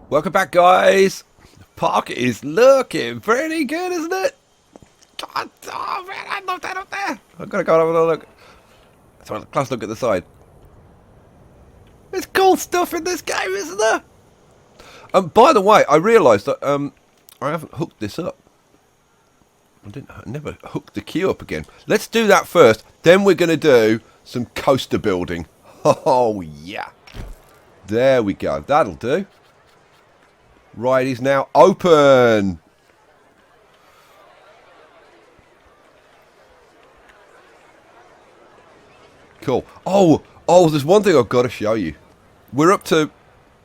Welcome back, guys. The park is looking pretty good, isn't it? Oh, man, I love that up there. I've got to go and have a look. Let's have a close look at the side. There's cool stuff in this game, isn't there? By the way, I realised that I haven't hooked this up. I never hooked the queue up again. Let's do that first. Then we're going to do some coaster building. Oh, yeah. There we go. That'll do. Ride is now open. Cool. Oh, there's one thing I've got to show you. We're up to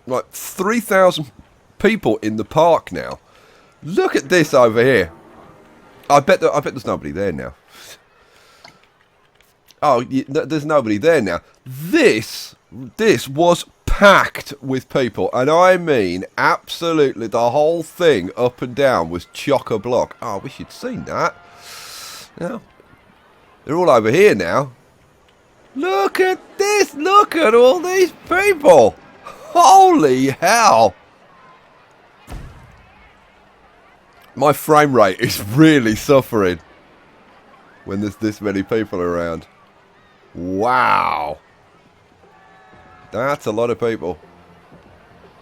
like 3,000 people in the park now. Look at this over here. I bet there's nobody there now. Oh, there's nobody there now. This was packed with people, and I mean absolutely the whole thing up and down was chock-a-block. Oh, I wish you'd seen that. Now, they're all over here now. Look at this! Look at all these people! Holy hell! My frame rate is really suffering when there's this many people around. Wow! That's a lot of people.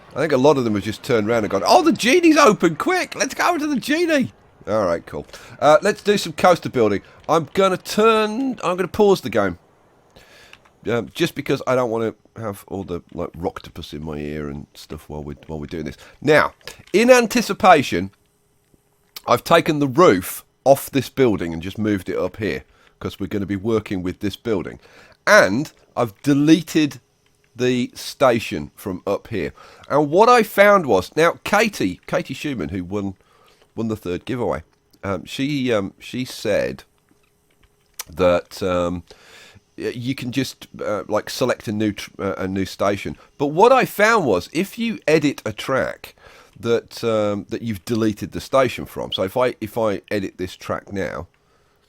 I think a lot of them have just turned around and gone, oh, the genie's open, quick! Let's go into the genie! Alright, cool. Let's do some coaster building. I'm going to pause the game. Just because I don't want to have all the like roctopus in my ear and stuff while we're doing this. Now, in anticipation, I've taken the roof off this building and just moved it up here because we're going to be working with this building. And I've deleted the station from up here. And what I found was, now Katie Schumann, who won the third giveaway, she said that you can just like select a new station. But what I found was, if you edit a track that you've deleted the station from. So if I edit this track now,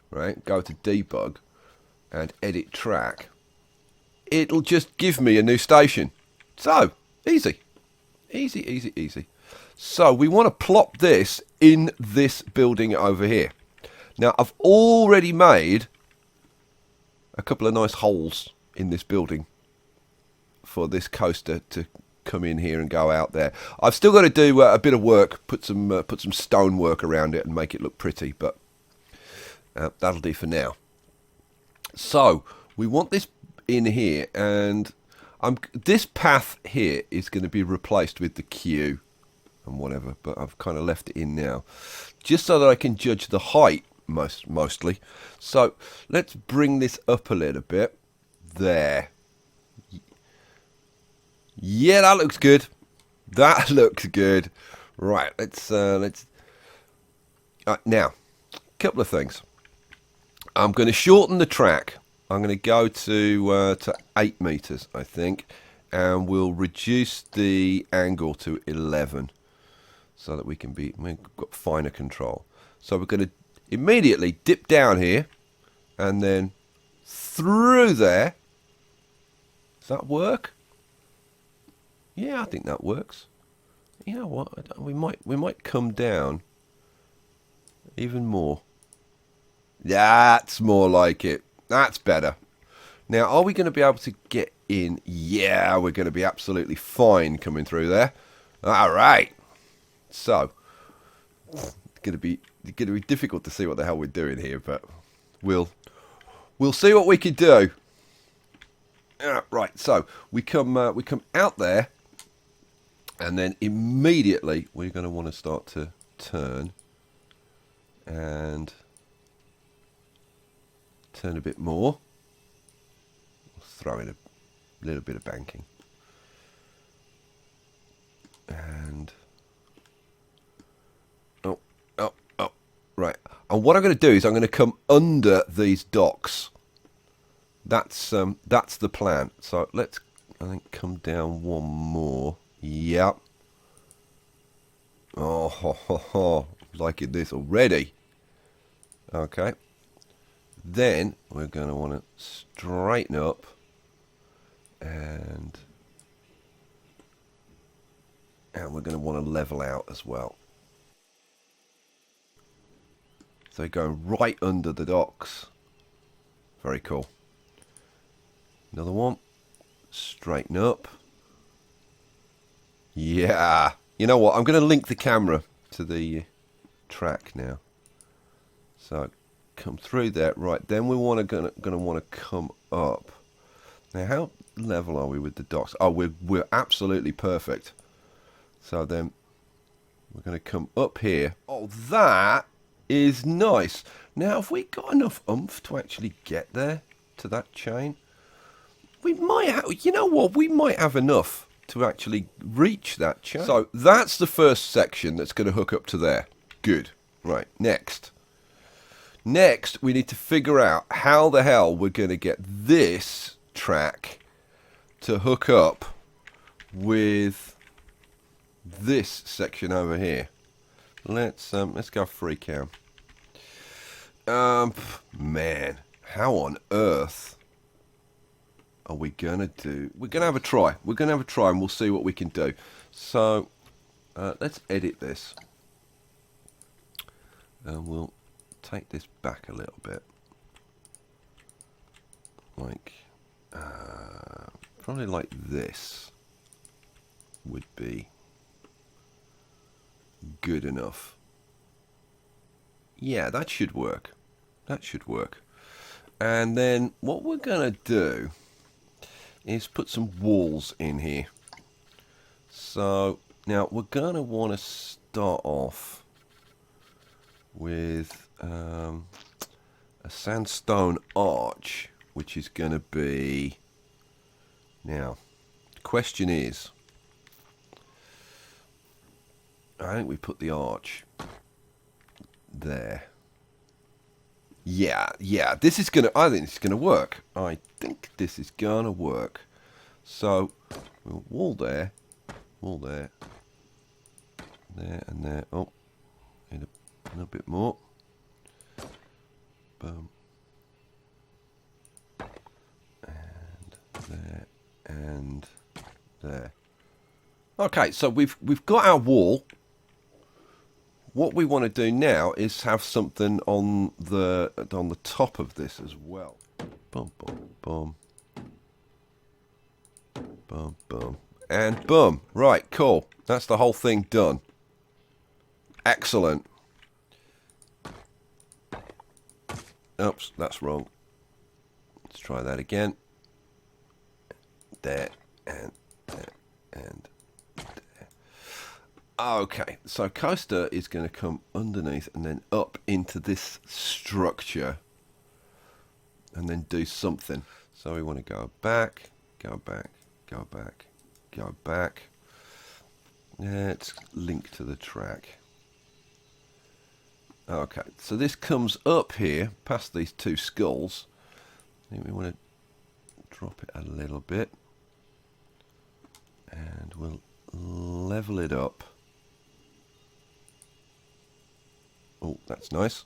right, go to debug and edit track, it'll just give me a new station. So easy. So we want to plop this in this building over here. Now I've already made a couple of nice holes in this building for this coaster to come in here and go out there. I've still got to do a bit of work, put some stone work around it and make it look pretty, but that'll do for now. So we want this in here, and this path here is going to be replaced with the queue and whatever, but I've kind of left it in now just so that I can judge the height mostly. So let's bring this up a little bit. There. Yeah, that looks good. That looks good. Right, let's now, a couple of things. I'm going to shorten the track. I'm going to go to 8 meters, I think, and we'll reduce the angle to 11 so that we've got finer control. So we're going to immediately dip down here and then through there. Does that work? Yeah, I think that works. You know what? We might come down even more. That's more like it. That's better. Now, are we going to be able to get in? Yeah, we're going to be absolutely fine coming through there. All right. So, it's going to be difficult to see what the hell we're doing here, but we'll see what we can do. Right. So we come out there. And then immediately we're going to want to start to turn and turn a bit more. Throw in a little bit of banking. And oh, right. And what I'm going to do is I'm going to come under these docks. That's the plan. So let's, I think, come down one more. Yep. Oh, liking this already. Okay. Then we're going to want to straighten up and And we're going to want to level out as well. So going right under the docks. Very cool. Another one. Straighten up. Yeah. You know what? I'm going to link the camera to the track now. So come through there. Right. Then we want to want to come up. Now, how level are we with the docks? Oh, we're absolutely perfect. So then we're going to come up here. Oh, that is nice. Now, have we got enough oomph to actually get there to that chain? We might have, you know what, we might have enough to actually reach that chain. So that's the first section that's going to hook up to there. Good. Right, next. Next, we need to figure out how the hell we're going to get this track to hook up with this section over here. Let's go free cam. Man, how on earth are we gonna do? We're gonna have a try. We're gonna have a try, and we'll see what we can do. So let's edit this, and we'll take this back a little bit, like probably like this would be good enough. Yeah, that should work. That should work. And then what we're going to do is put some walls in here. So now we're going to want to start off with a sandstone arch, which is going to be... Now, the question is... I think we put the arch there. Yeah, this is gonna, I think this is gonna work. I think this is gonna work. So we'll wall there, there and there. Oh, need a little bit more. Boom. And there and there. Okay, so we've got our wall. What we want to do now is have something on the top of this as well. Boom, boom, boom. Boom, boom. And boom. Right, cool. That's the whole thing done. Excellent. Oops, that's wrong. Let's try that again. There, and there, and okay, so coaster is going to come underneath and then up into this structure and then do something. So we want to go back, go back, go back, go back. Let's link to the track. Okay, so this comes up here past these two skulls. I think we want to drop it a little bit and we'll level it up. Oh, that's nice.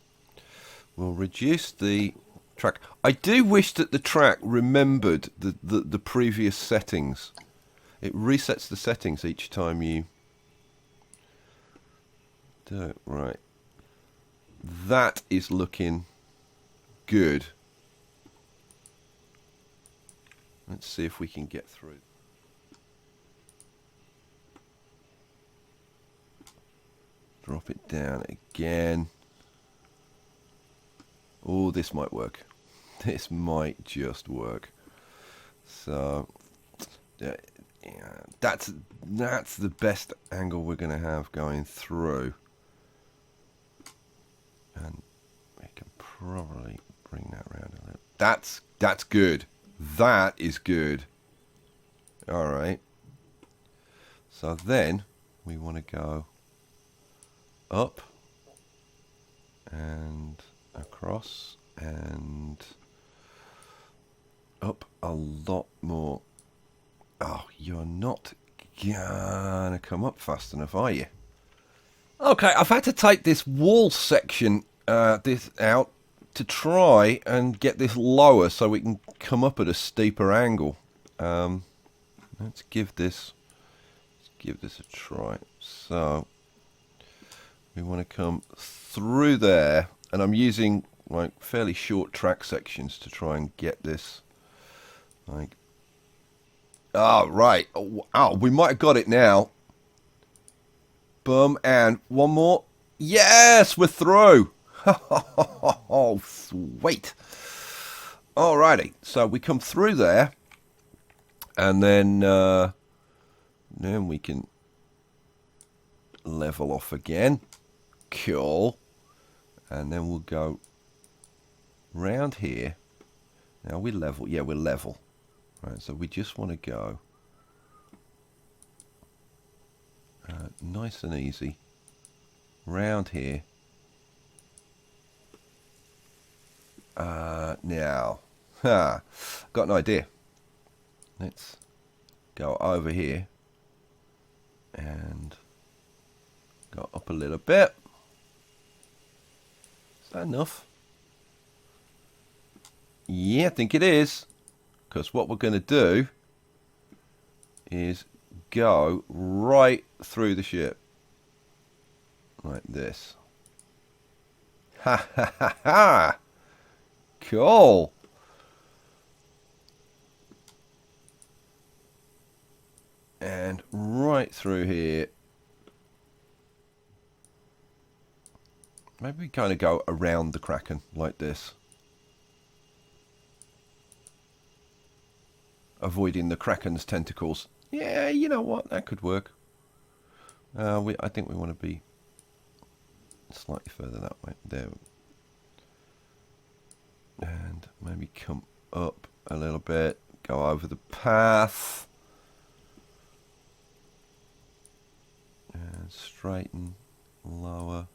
We'll reduce the track. I do wish that the track remembered the previous settings. It resets the settings each time you do it. Right. That is looking good. Let's see if we can get through. Drop it down again. Oh, this might work. This might just work. So, yeah, that's the best angle we're going to have going through. And we can probably bring that around a little. That's good. That is good. All right. So then we want to go up and across and up a lot more. Oh, you're not gonna come up fast enough, are you? Okay, I've had to take this wall section this out to try and get this lower so we can come up at a steeper angle. Let's give this give this a try. So we want to come through there, and I'm using like fairly short track sections to try and get this. Like, oh right, oh we might have got it now. Boom, and one more. Yes, we're through. Oh, sweet. Alrighty, so we come through there, and then we can level off again. Cool. And then we'll go round here. Now we're level. Yeah, we're level. Right, so we just want to go nice and easy round here. Now, got an idea. Let's go over here and go up a little bit. Is that enough? Yeah, I think it is. Because what we're going to do is go right through the ship. Like this. Ha ha ha ha! Cool! And right through here. Maybe we kind of go around the Kraken like this. Avoiding the Kraken's tentacles. Yeah, you know what? That could work. I think we want to be slightly further that way. There. And maybe come up a little bit. Go over the path. And straighten. Lower.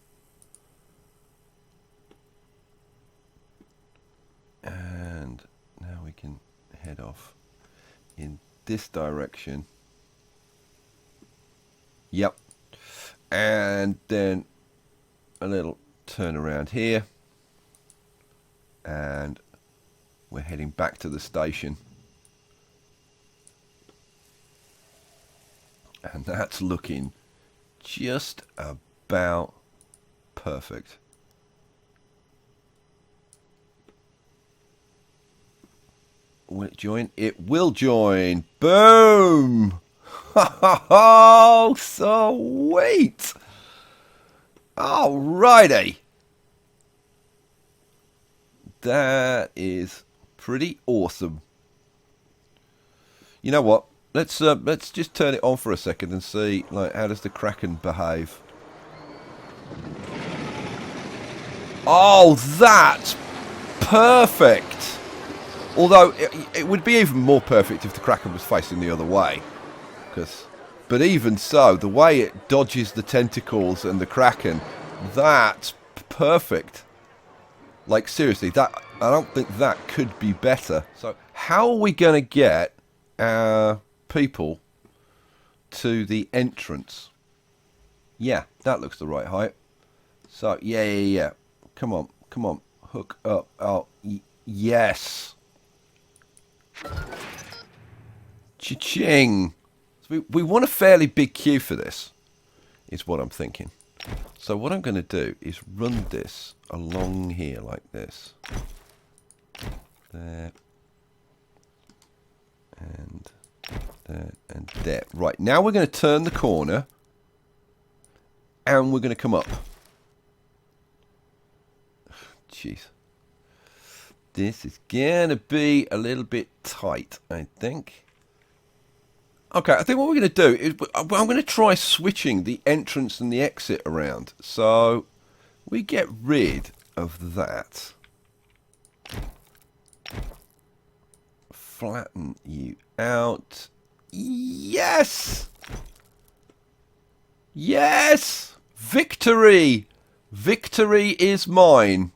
And now we can head off in this direction. Yep. And then a little turn around here. And we're heading back to the station. And that's looking just about perfect. Will it join? It will join. Boom! Oh, sweet! Alrighty. That is pretty awesome. You know what? Let's just turn it on for a second and see, like, how does the Kraken behave? Oh, that's perfect. Although it would be even more perfect if the Kraken was facing the other way, but even so, the way it dodges the tentacles and the Kraken, that's perfect. Like, seriously, I don't think that could be better. So how are we going to get our people to the entrance? Yeah, that looks the right height. So, yeah. Come on. Hook up. Oh, yes. Cha-ching. So we want a fairly big queue for this, is what I'm thinking. So what I'm going to do is run this along here like this. There. And there and there. Right, now we're going to turn the corner. And we're going to come up. Jeez. This is going to be a little bit tight, I think. Okay, I think what we're going to do is I'm going to try switching the entrance and the exit around. So we get rid of that. Flatten you out. Yes! Yes! Victory! Victory is mine.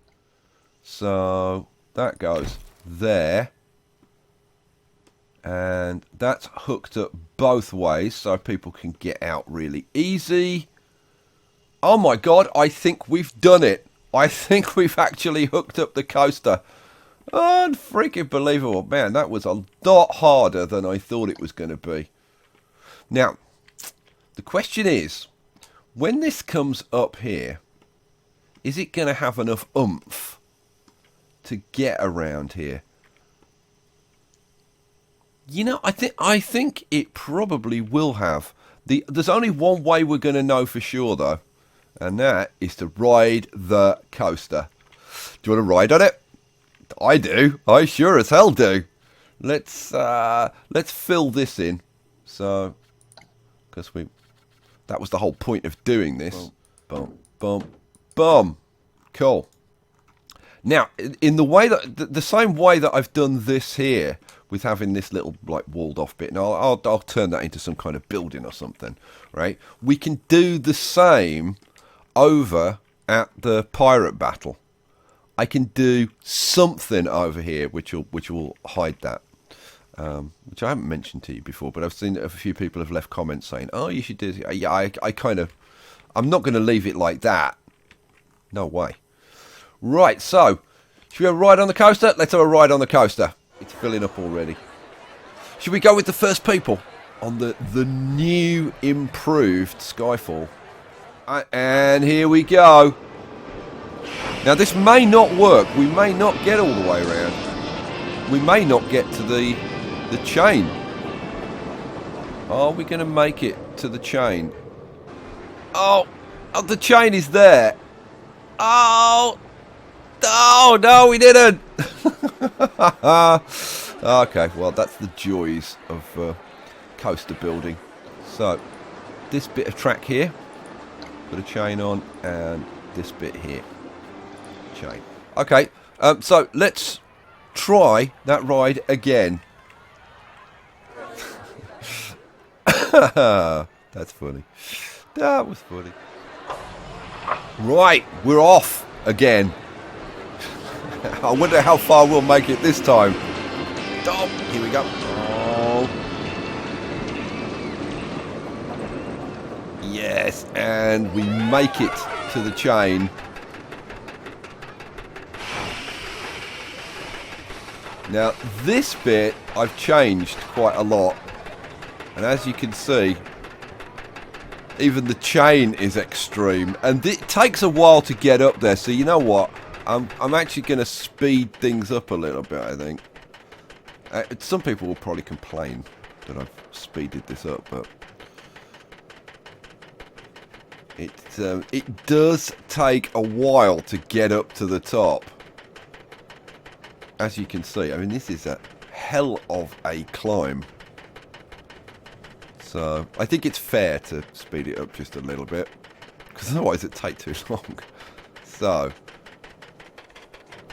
So that goes there. And that's hooked up both ways so people can get out really easy. Oh my god, I think we've done it. I think we've actually hooked up the coaster. Unfreaking believable. Man, that was a lot harder than I thought it was going to be. Now, The question is, when this comes up here, is it going to have enough oomph to get around here? You know, I think it probably will have. There's only one way we're going to know for sure, though, and that is to ride the coaster. Do you want to ride on it? I do. I sure as hell do. Let's fill this in. So, because that was the whole point of doing this. Boom, boom, boom. Cool. Now, in the way that the same way that I've done this here, with having this little like walled off bit, and I'll turn that into some kind of building or something, right? We can do the same over at the pirate battle. I can do something over here which will hide that, which I haven't mentioned to you before, but I've seen a few people have left comments saying, "Oh, you should do this." Yeah, I'm not going to leave it like that. No way. Right, so should we have a ride on the coaster? Let's have a ride on the coaster. It's filling up already. Should we go with the first people on the new improved Skyefall? And here we go. Now this may not work. We may not get all the way around. We may not get to the chain. Are we going to make it to the chain? Oh, the chain is there. Oh, no, we didn't. Okay, well, that's the joys of coaster building. So, this bit of track here, put a chain on, and this bit here, chain. Okay, so let's try that ride again. That's funny. That was funny. Right, we're off again. I wonder how far we'll make it this time. Oh, here we go. Oh. Yes, and we make it to the chain. Now, this bit I've changed quite a lot. And as you can see, even the chain is extreme. And it takes a while to get up there. So you know what? I'm actually going to speed things up a little bit, I think. Some people will probably complain that I've speeded this up, but it does take a while to get up to the top. As you can see, I mean, this is a hell of a climb. So I think it's fair to speed it up just a little bit, because otherwise it'd take too long. So,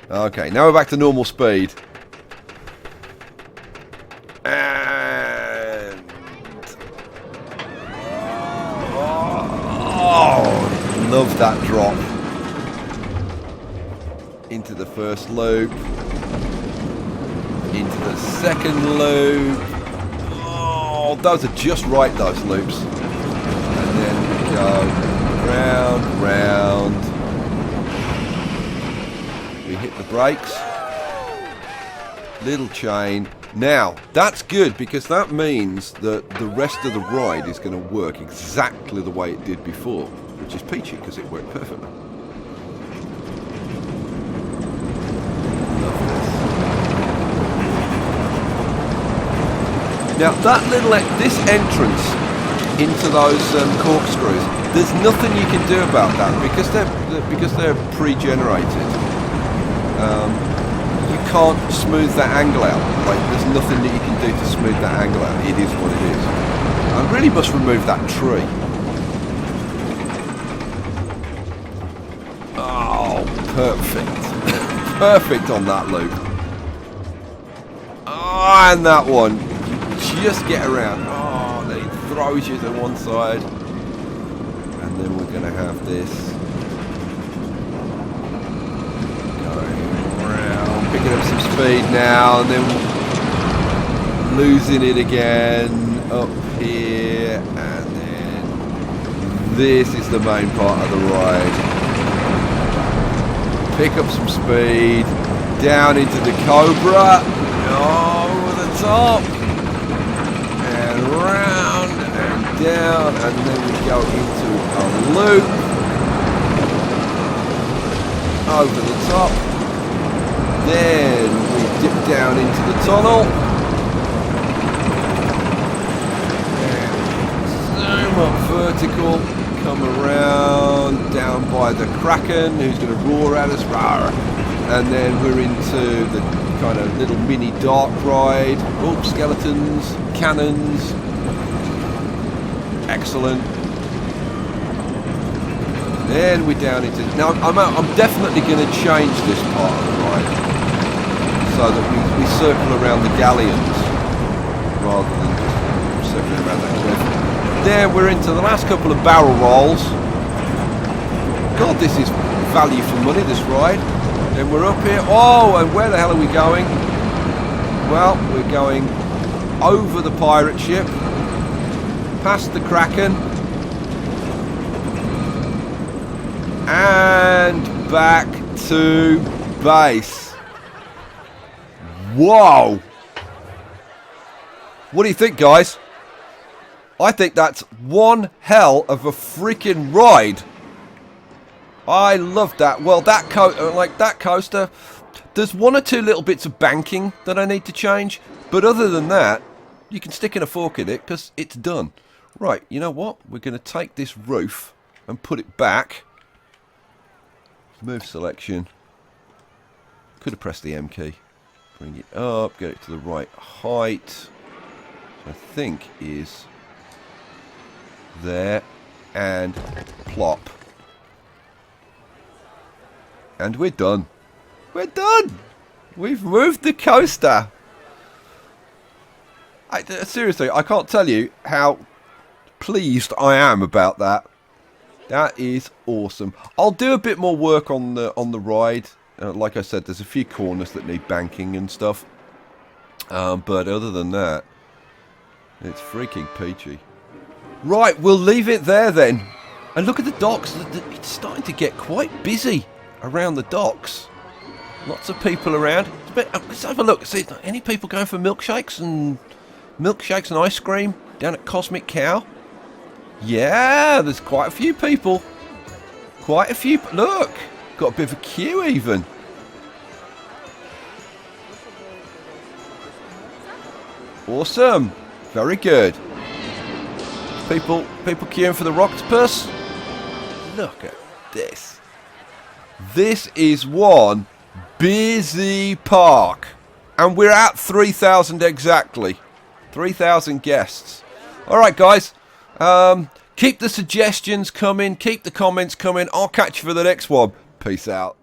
okay, now we're back to normal speed. And oh, love that drop into the first loop, into the second loop. Oh, those are just right, those loops. And then we go round, round. We hit the brakes. Little chain. Now, that's good because that means that the rest of the ride is going to work exactly the way it did before, which is peachy because it worked perfectly. Love this. Now, this entrance into those corkscrews, there's nothing you can do about that because they're pre-generated. You can't smooth that angle out. Like, there's nothing that you can do to smooth that angle out. It is what it is. I really must remove that tree. Oh, perfect. Perfect on that loop. Oh, and that one. You just get around. Oh, then it throws you to one side. And then we're going to have this. Picking up some speed now, and then losing it again up here, and then this is the main part of the ride. Pick up some speed, down into the Cobra, over the top, and round, and down, and then we go into a loop over the top. Then we dip down into the tunnel. And zoom up vertical. Come around down by the Kraken, who's going to roar at us. Rawr. And then we're into the kind of little mini dark ride. Oh, skeletons, cannons. Excellent. Then we're down into... Now, I'm definitely going to change this part of the ride so that we circle around the galleons rather than just circling around that cliff. There, we're into the last couple of barrel rolls. God, this is value for money, this ride. Then we're up here. Oh, and where the hell are we going? Well, we're going over the pirate ship, past the Kraken, and back to base. Whoa! What do you think, guys? I think that's one hell of a freaking ride. I love that. Well, that coaster, there's one or two little bits of banking that I need to change, but other than that, you can stick in a fork in it because it's done. Right, you know what? We're going to take this roof and put it back. Move selection. Could have pressed the M key. Bring it up, get it to the right height. I think is there, and plop. And we're done. We're done. We've moved the coaster. Seriously, I can't tell you how pleased I am about that. That is awesome. I'll do a bit more work on the ride. Like I said, there's a few corners that need banking and stuff. But other than that, it's freaking peachy. Right, we'll leave it there then. And look at the docks. It's starting to get quite busy around the docks. Lots of people around. Let's have a look. See, any people going for milkshakes and ice cream down at Cosmic Cow? Yeah, there's quite a few people. Quite a few. Look, got a bit of a queue even. Awesome. Very good. People queuing for the Rocktopus. Look at this. This is one busy park. And we're at 3,000 exactly. 3,000 guests. Alright guys. Keep the suggestions coming. Keep the comments coming. I'll catch you for the next one. Peace out.